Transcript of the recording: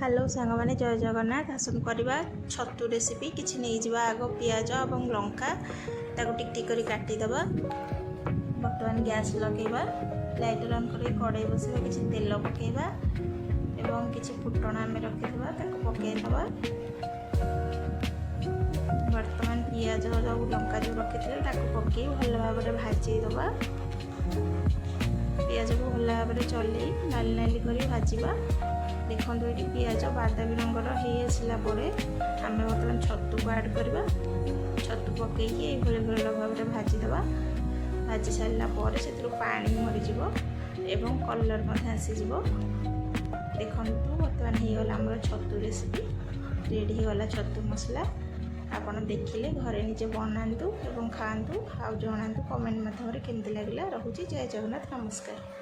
Hello सांग मैंने जय जगन्नाथ आसन करवा छतु रेसिपी किसी नहीं जावा आग पियाज और लंका ताको टिक टिक करी काटिदेबा। बर्तमान गैस लगेबा लाइटर ऑन कर कड़ाई बसवा किसी तेल पकेबा एवं किसी फुटण आम रखिदेबा ताको पकेइदेबा। बर्तमान पियाज जो लंका जो रखी पकई भल भाव में भाजीदेबा। पियाज को भल भाव में चल नाली नाली कर भाजवा। देखो ये पियाज बादामी रंगर हो आसला आम बर्तमान छतु को आड करवा। छतु पकईकि भल भाव में भाजीदेवा। भाजी सारापर से पानी मरीज एवं कलर आसीज। देखो बर्तमान होगला आम छतु रेसिपी रेडी होगला छतु मसला। आपन देखिले घरे निजे बनातु एवं खातु आ जनातु कमेंट माध्यम केमती लगे। रोचे जय जगन्नाथ नमस्कार।